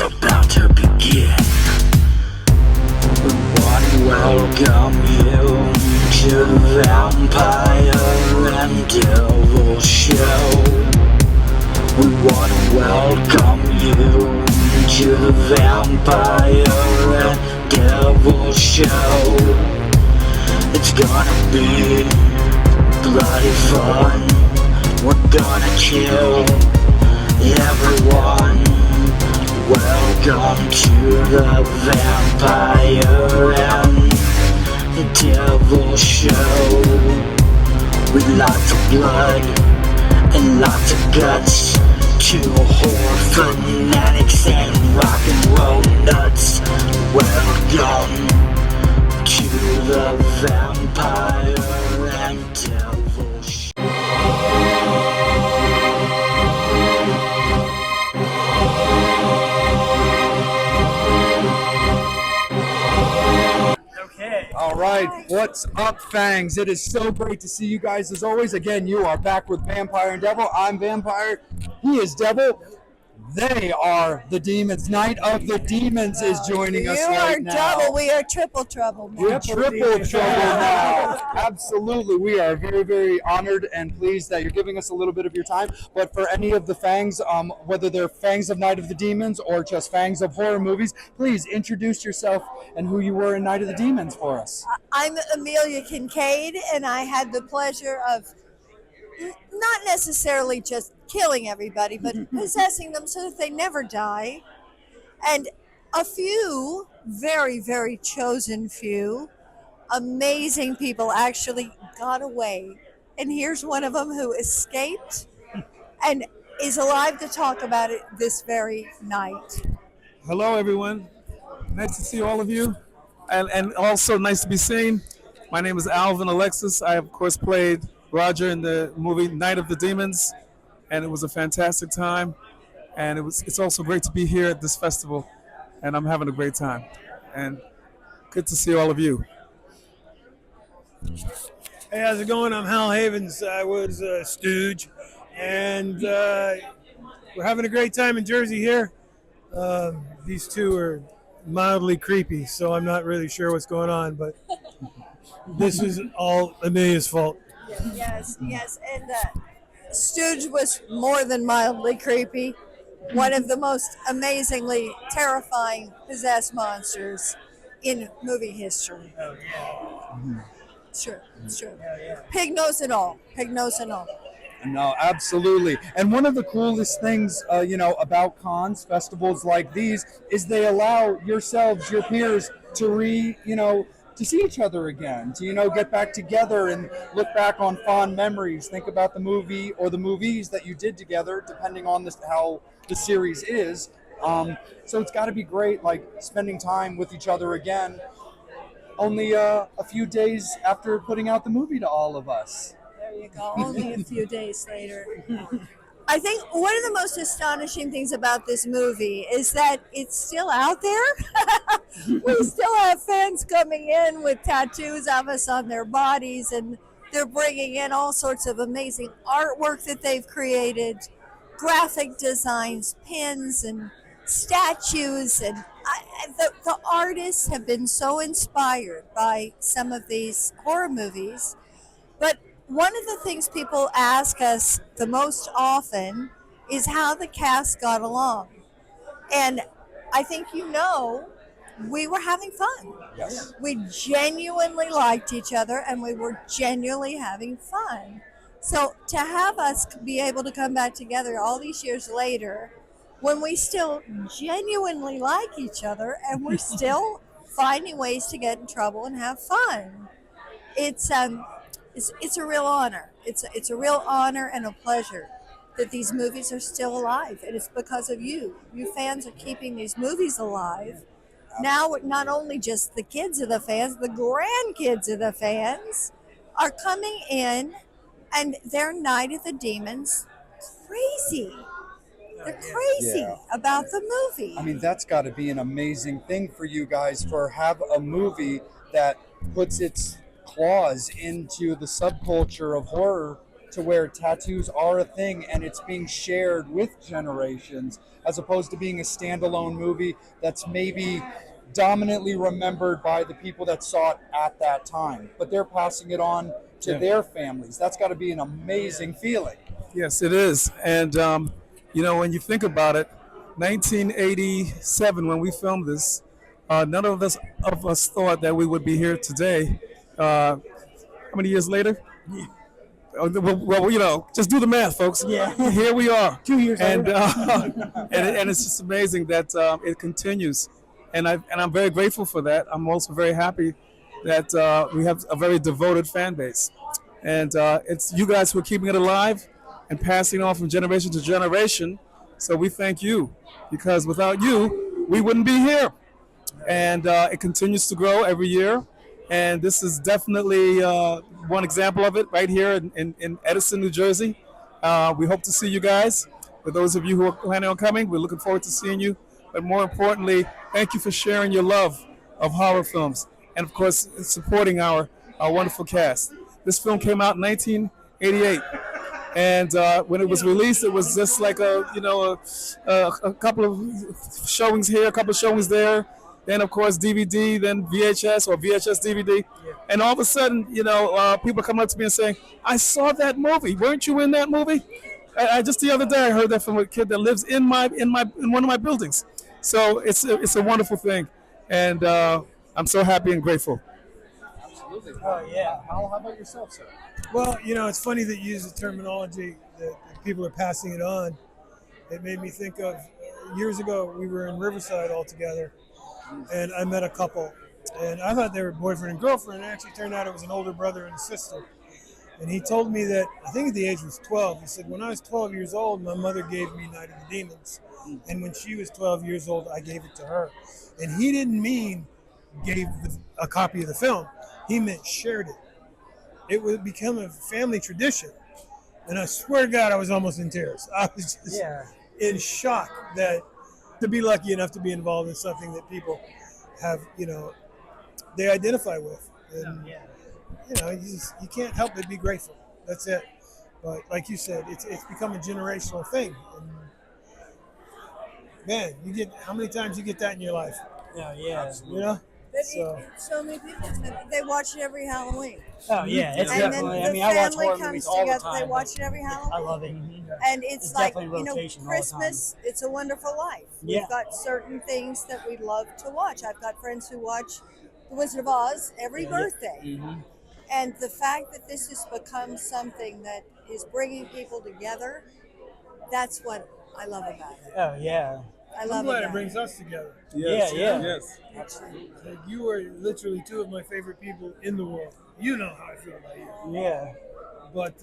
about to begin. We want to welcome you to the Vampire and Devil Show. We want to welcome you to the Vampire and Devil Show. It's gonna be bloody fun. We're gonna kill everyone. Welcome to the Vampire and Devil Show. With lots of blood and lots of guts. Two horror fanatics and rock and roll nuts. Welcome to the Vampire and Devil Show. All right, what's up, Fangs? It is so great to see you guys as always. Again, you are back with Vampire and Devil. I'm Vampire. He is Devil. They are the Demons. Night of the Demons is joining us right now. You are double. We are triple trouble now. We're triple trouble now. Absolutely. We are very, very honored and pleased that you're giving us a little bit of your time. But for any of the Fangs, whether they're Fangs of Night of the Demons or just Fangs of horror movies, please introduce yourself and who you were in Night of the Demons for us. I'm Amelia Kincaid, and I had the pleasure of not necessarily just killing everybody, but possessing them so that they never die. And a few, very, very chosen few, amazing people actually got away. And here's one of them who escaped and is alive to talk about it this very night. Hello, everyone. Nice to see all of you. And also nice to be seen. My name is Alvin Alexis. I, of course, played Roger in the movie Night of the Demons, and it was a fantastic time. And it's also great to be here at this festival, and I'm having a great time. And good to see all of you. Hey, how's it going? I'm Hal Havens. I was Stooge, and we're having a great time in Jersey here. These two are mildly creepy, so I'm not really sure what's going on, but this is all Amelia's fault. Yes. And Stooge was more than mildly creepy. One of the most amazingly terrifying possessed monsters in movie history. Oh, yeah. Sure. Pig nose and all. No, absolutely. And one of the coolest things, about cons, festivals like these, is they allow yourselves, your peers, to see each other again, to, get back together and look back on fond memories, think about the movie or the movies that you did together, depending on how the series is. So it's got to be great, like spending time with each other again, only a few days after putting out the movie to all of us. There you go. Only a few days later. I think one of the most astonishing things about this movie is that it's still out there. We still have fans coming in with tattoos of us on their bodies, and they're bringing in all sorts of amazing artwork that they've created, graphic designs, pins, and statues. And the artists have been so inspired by some of these horror movies. But one of the things people ask us the most often is how the cast got along. And I think we were having fun. Yes. We genuinely liked each other, and we were genuinely having fun. So to have us be able to come back together all these years later, when we still genuinely like each other and we're still finding ways to get in trouble and have fun, it's a real honor. It's a real honor and a pleasure that these movies are still alive, and it's because of you. You fans are keeping these movies alive. Now, not only just the kids of the fans, the grandkids of the fans are coming in, and they're Night of the Demons crazy. They're crazy about the movie. I mean, that's got to be an amazing thing for you guys, for have a movie that puts its claws into the subculture of horror to where tattoos are a thing and it's being shared with generations, as opposed to being a standalone movie that's maybe dominantly remembered by the people that saw it at that time, but they're passing it on to their families. That's got to be an amazing feeling. Yes, it is. And, when you think about it, 1987, when we filmed this, none of us thought that we would be here today. How many years later? Well, just do the math, folks. Yeah. Here we are. 2 years and later. and it's just amazing that it continues, and I'm very grateful for that. I'm also very happy that we have a very devoted fan base, and it's you guys who are keeping it alive and passing on from generation to generation. So we thank you, because without you, we wouldn't be here, and it continues to grow every year. And this is definitely one example of it right here in Edison, New Jersey. We hope to see you guys. For those of you who are planning on coming, we're looking forward to seeing you. But more importantly, thank you for sharing your love of horror films and, of course, supporting our wonderful cast. This film came out in 1988. And when it was released, it was just like a couple of showings here, a couple of showings there. Then, of course, DVD, then VHS or VHS DVD. And all of a sudden, people come up to me and saying, I saw that movie. Weren't you in that movie? I just the other day, I heard that from a kid that lives in one of my buildings. So it's a wonderful thing. And I'm so happy and grateful. Absolutely. Oh, yeah. Al, how about yourself, sir? Well, it's funny that you use the terminology that people are passing it on. It made me think of years ago, we were in Riverside all together, and I met a couple, and I thought they were boyfriend and girlfriend. It actually turned out it was an older brother and sister. And he told me that, I think at the age was 12, he said, when I was 12 years old, my mother gave me Night of the Demons. And when she was 12 years old, I gave it to her. And he didn't mean gave a copy of the film. He meant shared it. It would become a family tradition. And I swear to God, I was almost in tears. I was just in shock that to be lucky enough to be involved in something that people have, they identify with. And, you can't help but be grateful. That's it. But like you said, it's become a generational thing. And man, how many times you get that in your life? Oh, yeah. So many people, they watch it every Halloween. Oh, yeah. It's And then definitely, the I watch family horror comes movies all the together, they time. watch it every Halloween. I love it. And it's It's like, definitely rotation all the Christmas, It's a Wonderful Life. Yeah. We've got certain things that we love to watch. I've got friends who watch The Wizard of Oz every birthday. And the fact that this has become something that is bringing people together, that's what I love about it. Oh, yeah. I I'm love glad it. it brings us together. Yes, Yeah. yes. Like, you are literally two of my favorite people in the world. You know how I feel about you. Yeah. But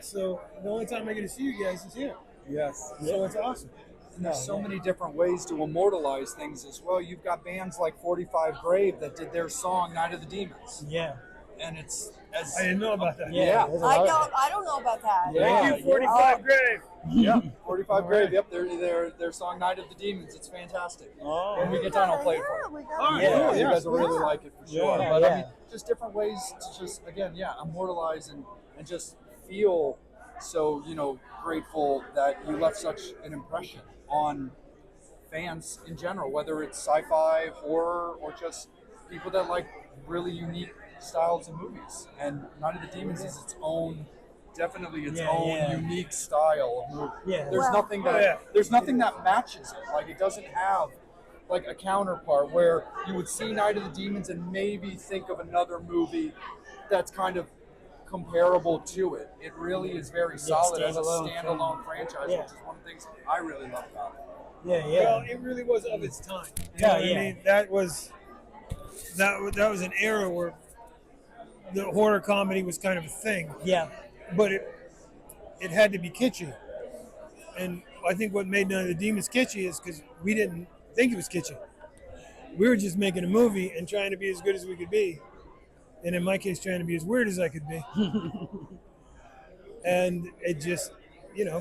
so the only time I get to see you guys is here. Yes. So it's awesome. And there's so many different ways to immortalize things as well. You've got bands like 45 Grave that did their song Night of the Demons. Yeah. And it's I didn't know about that. Yeah. there's a lot of- I don't know about that. Yeah. Thank you, 45 Grave. Yeah, 45 Grave. Yep, their song "Night of the Demons." It's fantastic. Oh. When we get done, I'll play it for you. Yeah, we got All right, it. Yeah, cool, you yeah. guys will really like it for sure. Yeah, But yeah. I mean, just different ways to just immortalize and just feel so grateful that you left such an impression on fans in general, whether it's sci-fi, horror, or just people that like really unique styles of movies. And Night of the Demons is definitely its own unique style of movie. Yeah. There's nothing that matches it. Like, it doesn't have like a counterpart where you would see Night of the Demons and maybe think of another movie that's kind of comparable to it. It really is very solid as a standalone franchise, which is one of the things I really love about it. Yeah, yeah. Well, it really was of its time. You Yeah, know what yeah. I mean? That was an era where the horror comedy was kind of a thing, Yeah. but it had to be kitschy. And I think what made Night of the Demons kitschy is because we didn't think it was kitschy. We were just making a movie and trying to be as good as we could be. And in my case, trying to be as weird as I could be. And it just,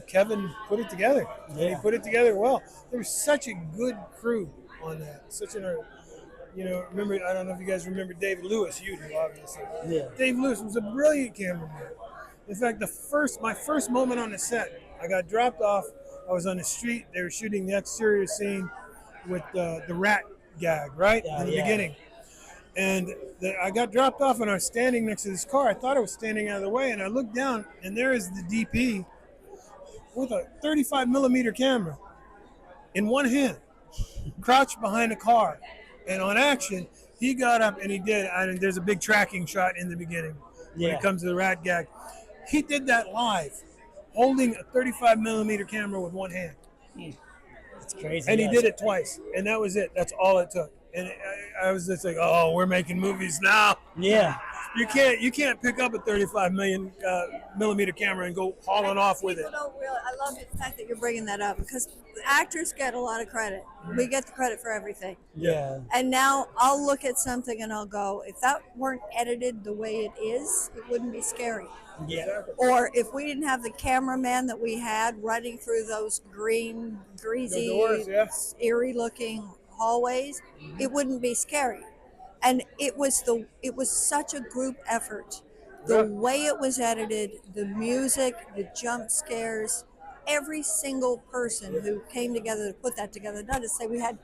Kevin put it together. And he put it together well. There was such a good crew on that. Remember, I don't know if you guys remember David Lewis. You do, obviously. Yeah. Dave Lewis was a brilliant cameraman. In fact, my first moment on the set, I got dropped off. I was on the street. They were shooting the exterior scene with the rat gag, right? Yeah, in the yeah. beginning. And I got dropped off and I was standing next to this car. I thought I was standing out of the way, and I looked down, and there is the DP with a 35 millimeter camera in one hand, crouched behind a car. And on action, he got up and he did. And there's a big tracking shot in the beginning when Yeah. it comes to the rat gag. He did that live, holding a 35 millimeter camera with one hand. It's crazy. And he yes. did it twice. And that was it. That's all it took. And I was just like, oh, we're making movies now. Yeah. You can't pick up a 35 millimeter camera and go hauling off with it. People don't realize. I love the fact that you're bringing that up because actors get a lot of credit. We get the credit for everything. Yeah. And now I'll look at something and I'll go, if that weren't edited the way it is, it wouldn't be scary. Yeah. Or if we didn't have the cameraman that we had running through those green, greasy, The doors, yeah. eerie looking hallways, it wouldn't be scary. And it was such a group effort. The way it was edited, the music, the jump scares, every single person who came together to put that together. Not to say we had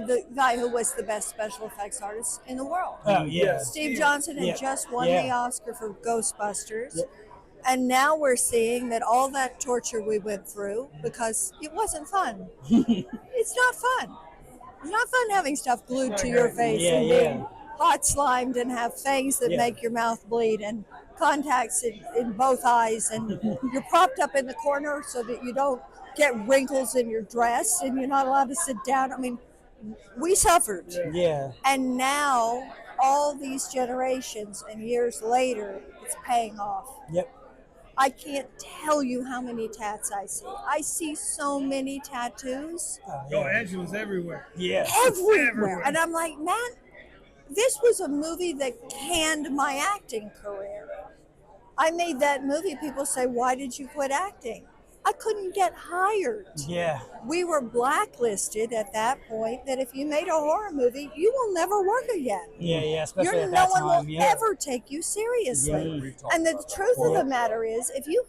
the guy who was the best special effects artist in the world. Oh yeah. Steve Johnson had Yeah. just won Yeah. the Oscar for Ghostbusters. Yep. And now we're seeing that all that torture we went through because it wasn't fun. It's not fun. It's not fun having stuff glued to your face Yeah, and yeah. being hot slimed and have fangs that Yeah. make your mouth bleed and contacts in both eyes and you're propped up in the corner so that you don't get wrinkles in your dress and you're not allowed to sit down. I mean, we suffered. Yeah. And now, all these generations and years later, it's paying off. Yep. I can't tell you how many tats I see. I see so many tattoos Oh, Oh, yeah. Angela's everywhere. Yeah. everywhere. And I'm like, man, this was a movie that canned my acting career. I made that movie. People say, why did you quit acting? I couldn't get hired. Yeah. We were blacklisted at that point that if you made a horror movie, you will never work again. Yeah. Yeah. Especially at No that one time. will Yeah. ever take you seriously. Yeah. And the truth of the matter is, if you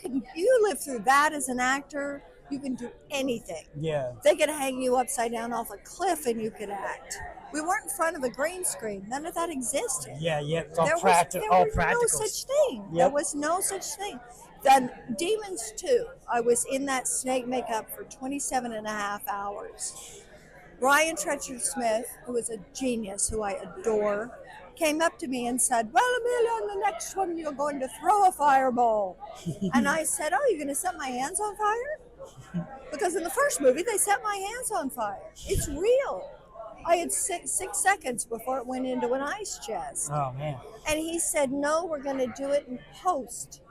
live through that as an actor, you can do anything. Yeah. They could hang you upside down off a cliff and you could act. We weren't in front of a green screen. None of that existed. Yeah. Yeah. It's all There practical. was All no practical. such thing. There Yep. was no such thing. Then Demons 2, I was in that snake makeup for 27 and a half hours. Brian Treacher Smith, who is a genius, who I adore, came up to me and said, well, Amelia, on the next one, you're going to throw a fireball. And I said, oh, you're going to set my hands on fire? Because in the first movie, they set my hands on fire. It's real. I had six seconds before it went into an ice chest. Oh man. And he said, no, we're going to do it in post.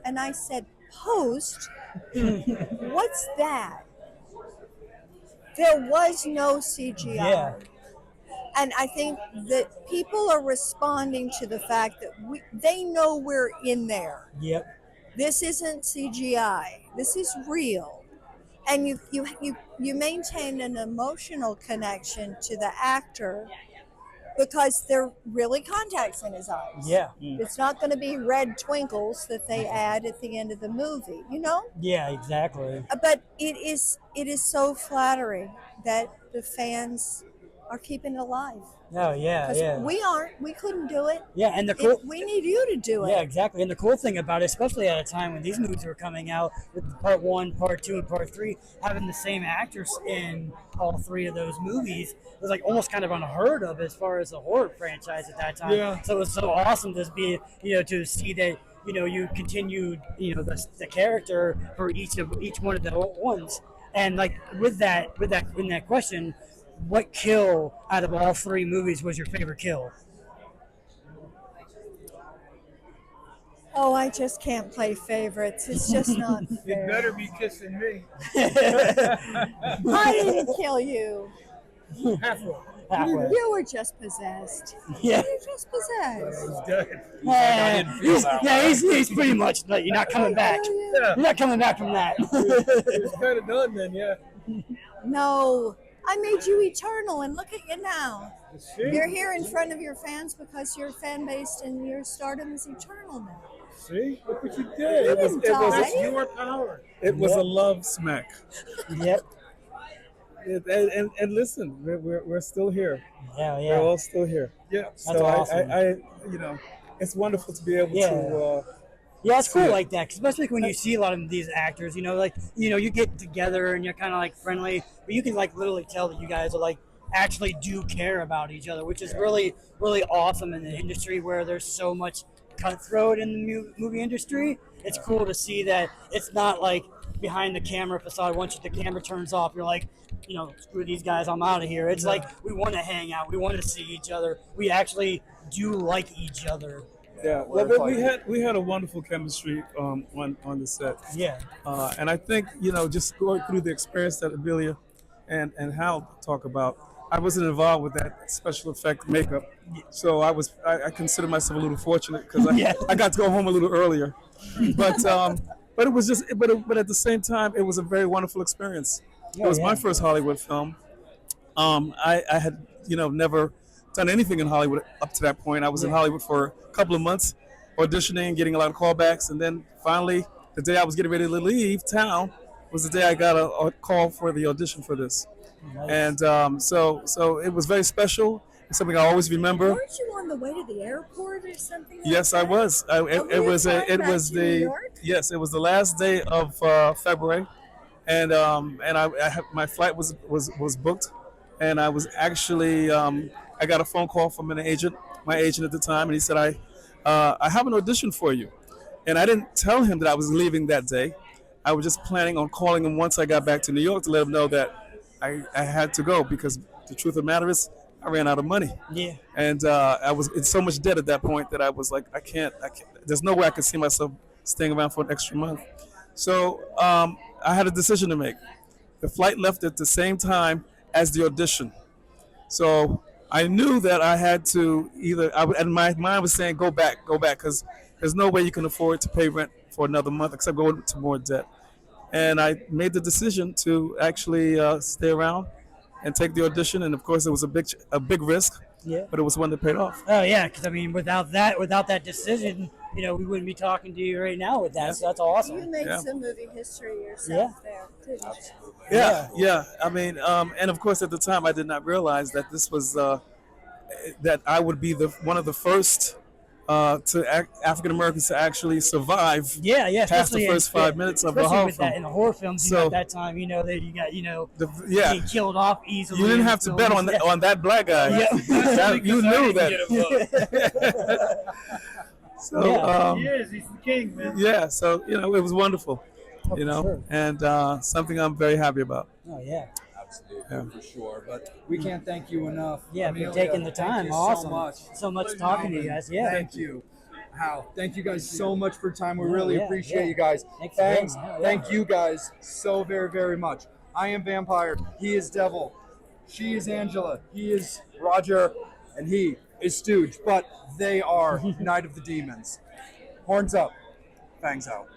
And I said, post? What's that? There was no CGI. Yeah. And I think that people are responding to the fact that they know we're in there. Yep. This isn't CGI. This is real. And you maintain an emotional connection to the actor because they're really contacts in his eyes. Yeah. It's not going to be red twinkles that they add at the end of the movie, you know? Yeah. Exactly. But it is so flattering that the fans are keeping it alive. Oh yeah. Because Yeah. we couldn't do it. Yeah. And the cool. We need you to do it. Yeah, exactly. And the cool thing about it, especially at a time when these movies were coming out with part 1, part 2, and part 3, having the same actors in all 3 of those movies was like almost kind of unheard of as far as the horror franchise at that time. Yeah. So it was so awesome to be, to see that, you continued, the character for each one of the ones. And like in that question, what kill out of all 3 movies was your favorite kill? Oh, I just can't play favorites. It's just not You fair. better be kissing me. I didn't kill you. Halfway. Halfway. You were just possessed. Yeah. You were just possessed. He's dead. He's pretty much like, you're not coming back. You're not coming back from that. It was kind of done then, yeah. No, I made you eternal, and look at you now. See? You're here in front of your fans because your fan base and your stardom is eternal now. See, look what you did. It was Die? Your power. it was a love smack. Yep. And listen, we're still here. Yeah, We're yeah. all still here. Yeah. So awesome. I you know, it's wonderful to be able Yeah. to. Yeah, it's cool Yeah. like that, 'cause especially when you see a lot of these actors, you get together and you're kind of like friendly, but you can like literally tell that you guys are like actually do care about each other, which is really, really awesome in the industry where there's so much cutthroat in the movie industry. It's cool to see that it's not like behind the camera facade. Once the camera turns off, you're like, screw these guys, I'm out of here. It's like we want to hang out, we want to see each other, we actually do like each other. Yeah, well, but we had a wonderful chemistry on the set. Yeah. And I think, just going through the experience that Amelia and Hal talk about, I wasn't involved with that special effect makeup. So I consider myself a little fortunate because I got to go home a little earlier. But it was but at the same time, it was a very wonderful experience. It was my first Hollywood film. I had, never done anything in Hollywood up to that point. I was in Hollywood for a couple of months, auditioning, getting a lot of callbacks, and then finally, the day I was getting ready to leave town was the day I got a call for the audition for this. Nice. And so it was very special. It's something I always remember. Weren't you on the way to the airport or something? Like Yes, that? I was. It was New York? it was the last day of February, and my flight was booked, and I was actually I got a phone call from my agent at the time, and he said I have an audition for you, and I didn't tell him that I was leaving that day. I was just planning on calling him once I got back to New York to let him know that I had to go because the truth of the matter is I ran out of money. Yeah. And I was in so much debt at that point that I was like, I can't. There's no way I could see myself staying around for an extra month. So I had a decision to make. The flight left at the same time as the audition. So I knew that I had to and my mind was saying, go back, because there's no way you can afford to pay rent for another month except go into more debt. And I made the decision to actually stay around and take the audition. And of course, it was a big risk, but it was one that paid off. Oh yeah, because I mean, without that decision, we wouldn't be talking to you right now with that. So that's awesome. You made Yeah. some movie history yourself there, didn't you? Yeah. I mean, and of course, at the time, I did not realize that this was that I would be one of the first African Americans to actually survive. Yeah, Past the first 5 minutes of the horror with that film. in the horror films. So- At that time, that you got Yeah. being killed off easily. You didn't in have to films. bet on Yeah. that black guy. Yeah. You knew that. So Yeah. He is. He's the king, man. yeah, so it was wonderful. Oh, for sure. And something I'm very happy about. Oh yeah. Absolutely, Yeah. for sure. But we can't thank you enough. Yeah, for Amelia, taking the thank time. you Awesome. So much. So much talking to you guys. Yeah. Thank you. Hal, thank you guys so much for your time. We Yeah, really yeah, appreciate yeah. you guys. Thanks for Thanks. being here. Thank you guys so very, very much. I am Vampire. He is Devil. She is Angela. He is Roger. And he is Stooge. But they are Night of the Demons. Horns up. Fangs out.